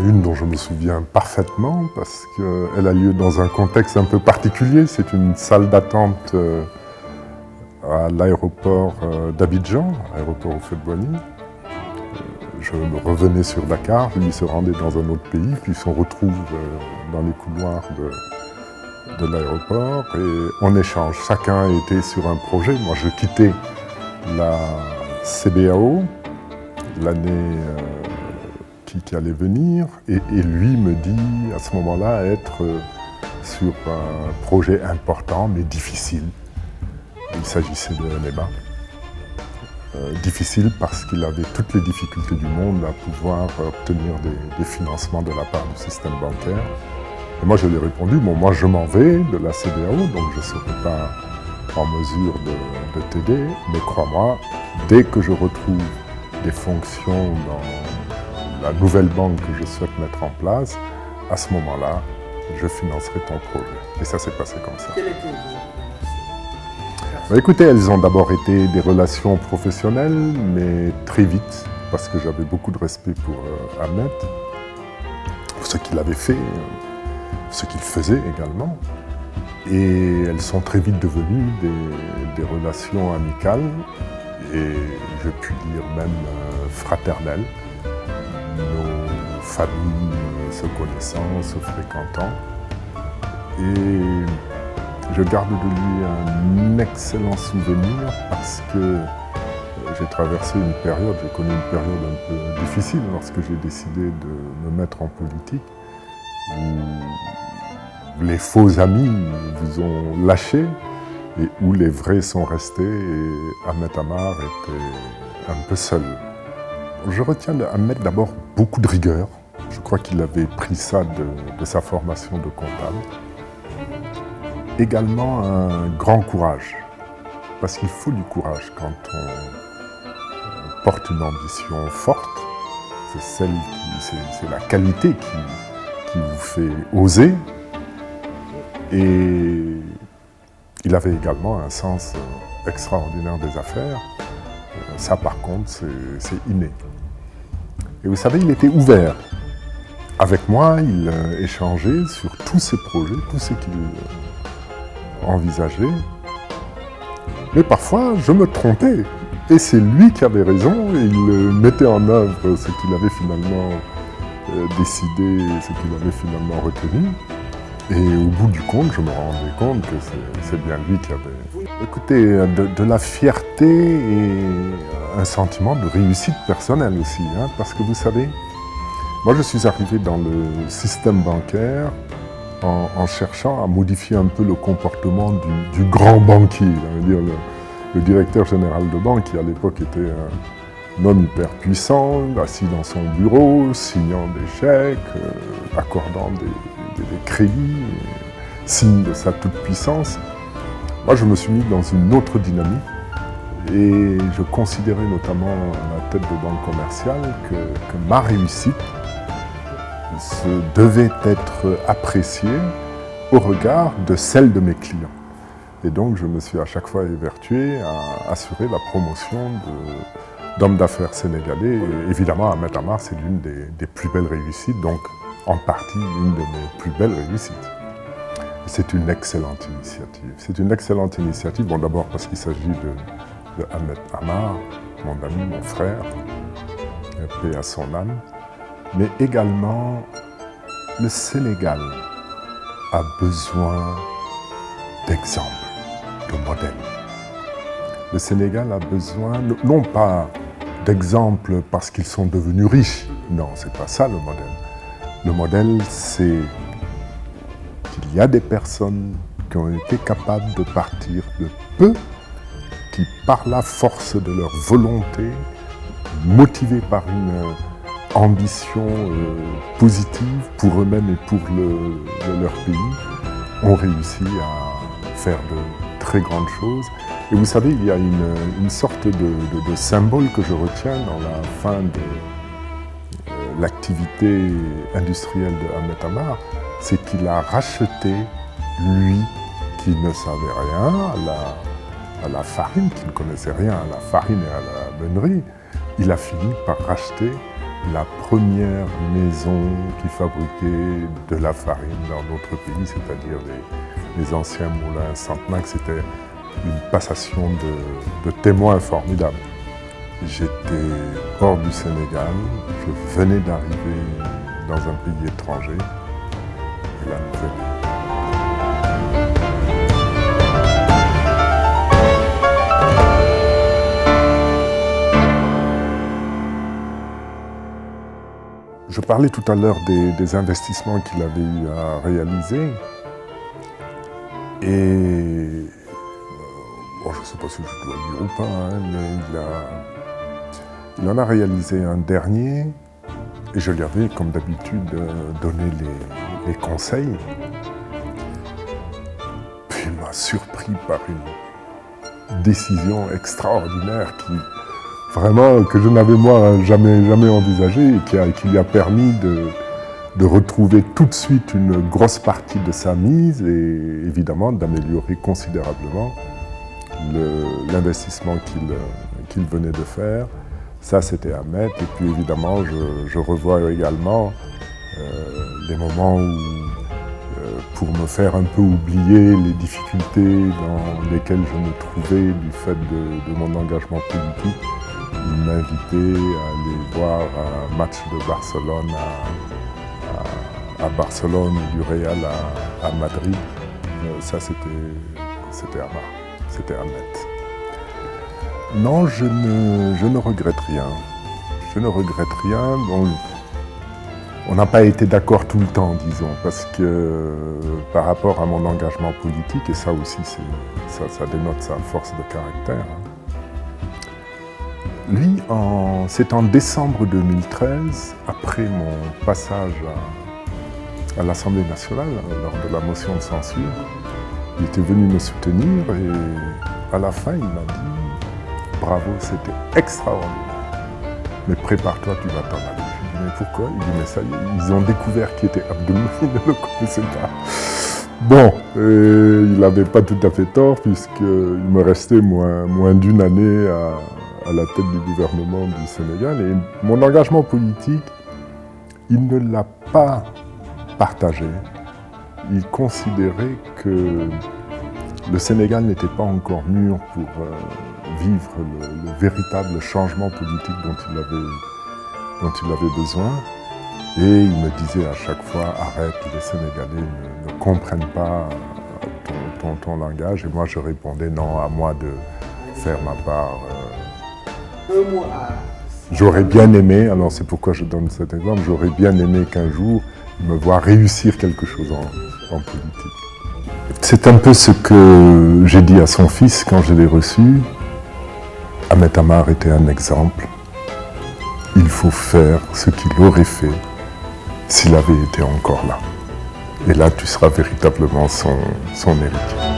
une dont je me souviens parfaitement parce qu'elle a lieu dans un contexte un peu particulier. C'est une salle d'attente à l'aéroport d'Abidjan, aéroport Houphouët-Boigny. Je me revenais sur Dakar, lui se rendait dans un autre pays, puis on se retrouve dans les couloirs de l'aéroport et on échange. Chacun était sur un projet. Moi, je quittais la CBAO, l'année qui allait venir, et lui me dit à ce moment-là être sur un projet important mais difficile. Il s'agissait de l'EMA. Difficile parce qu'il avait toutes les difficultés du monde à pouvoir obtenir des financements de la part du système bancaire. Et moi je lui ai répondu, bon moi je m'en vais de la CBAO, donc je ne serai pas en mesure de t'aider, mais crois-moi, dès que je retrouve des fonctions dans la nouvelle banque que je souhaite mettre en place, à ce moment-là, je financerai ton projet. Et ça s'est passé comme ça. Quelles étaient vos relations? Écoutez, elles ont d'abord été des relations professionnelles, mais très vite, parce que j'avais beaucoup de respect pour Ahmed, pour ce qu'il avait fait, ce qu'il faisait également. Et elles sont très vite devenues des relations amicales, et je puis dire même fraternelles. Nos familles se connaissant, se fréquentant. Et je garde de lui un excellent souvenir parce que j'ai traversé une période, j'ai connu une période un peu difficile lorsque j'ai décidé de me mettre en politique, où les faux amis vous ont lâché et où les vrais sont restés et Ahmed Amar était un peu seul. Je retiens de Ahmed d'abord beaucoup de rigueur. Je crois qu'il avait pris ça de sa formation de comptable. Également un grand courage, parce qu'il faut du courage quand on porte une ambition forte. C'est la qualité qui vous fait oser. Et il avait également un sens extraordinaire des affaires. Ça par contre, c'est inné. Et vous savez, il était ouvert. Avec moi, il échangeait sur tous ses projets, tout ce qu'il envisageait. Mais parfois, je me trompais. Et c'est lui qui avait raison, et il mettait en œuvre ce qu'il avait finalement décidé, ce qu'il avait finalement retenu. Et au bout du compte, je me rendais compte que c'est bien lui qui avait... Écoutez, de la fierté et un sentiment de réussite personnelle aussi, hein, parce que vous savez, moi je suis arrivé dans le système bancaire en cherchant à modifier un peu le comportement du grand banquier, dire le directeur général de banque, qui à l'époque était un homme hyper puissant, assis dans son bureau, signant des chèques, accordant des crédits, signe de sa toute-puissance. Moi, je me suis mis dans une autre dynamique et je considérais notamment à la tête de banque commerciale que ma réussite devait être appréciée au regard de celle de mes clients. Et donc, je me suis à chaque fois évertué à assurer la promotion d'hommes d'affaires sénégalais. Et évidemment, Ahmed Amar, c'est l'une des plus belles réussites, donc en partie une de mes plus belles réussites. C'est une excellente initiative. C'est une excellente initiative, bon d'abord parce qu'il s'agit de Ahmed Amar, mon ami, mon frère, paix à son âme, mais également le Sénégal a besoin d'exemples, de modèles. Le Sénégal a besoin, non pas d'exemples parce qu'ils sont devenus riches, non, c'est pas ça le modèle. Le modèle, c'est qu'il y a des personnes qui ont été capables de partir de peu, qui par la force de leur volonté, motivés par une ambition positive pour eux-mêmes et pour leur pays, ont réussi à faire de très grandes choses. Et vous savez, il y a une sorte de symbole que je retiens dans la fin de l'activité industrielle de Ahmed Amar, c'est qu'il a racheté, lui, qui ne savait rien, à la farine, qui ne connaissait rien à la farine et à la meunerie, il a fini par racheter la première maison qui fabriquait de la farine dans notre pays, c'est-à-dire les anciens moulins Centenac. C'était une passation de témoins formidable. J'étais hors du Sénégal, je venais d'arriver dans un pays étranger, et la nouvelle. Je parlais tout à l'heure des investissements qu'il avait eu à réaliser. Et bon, je ne sais pas si je dois le dire ou pas, hein, mais il en a réalisé un dernier. Et je lui avais, comme d'habitude, donné les conseils. Puis il m'a surpris par une décision extraordinaire qui, vraiment, que je n'avais moi jamais envisagé et qui lui a permis de retrouver tout de suite une grosse partie de sa mise et évidemment d'améliorer considérablement l'investissement qu'il venait de faire. Ça, c'était à mettre. Et puis évidemment, je revois également les moments où, pour me faire un peu oublier les difficultés dans lesquelles je me trouvais du fait de mon engagement politique, il m'invitait à aller voir un match de Barcelone à Barcelone et du Real à Madrid. Ça, c'était à mettre. Non, je ne regrette rien. Je ne regrette rien. Bon, on n'a pas été d'accord tout le temps, disons, parce que par rapport à mon engagement politique, et ça aussi, ça dénote sa force de caractère. Lui, c'est en décembre 2013, après mon passage à l'Assemblée nationale, lors de la motion de censure, il était venu me soutenir et à la fin, il m'a dit « Bravo, c'était extraordinaire, mais prépare-toi, tu vas t'en aller. » Je dis « Mais pourquoi ?» Il dit « Mais ça y est, ils ont découvert qui était Abdoul, ils ne le connaissaient pas. » Bon, il n'avait pas tout à fait tort, puisqu'il me restait moins d'une année à la tête du gouvernement du Sénégal. Et mon engagement politique, il ne l'a pas partagé. Il considérait que le Sénégal n'était pas encore mûr pour vivre le véritable changement politique dont il avait besoin. Et il me disait à chaque fois, arrête, les Sénégalais ne comprennent pas ton langage. Et moi je répondais, non, à moi de faire ma part. J'aurais bien aimé, alors c'est pourquoi je donne cet exemple, j'aurais bien aimé qu'un jour il me voie réussir quelque chose en politique. C'est un peu ce que j'ai dit à son fils quand je l'ai reçu. Ahmed Amar était un exemple. Il faut faire ce qu'il aurait fait s'il avait été encore là. Et là, tu seras véritablement son héritier.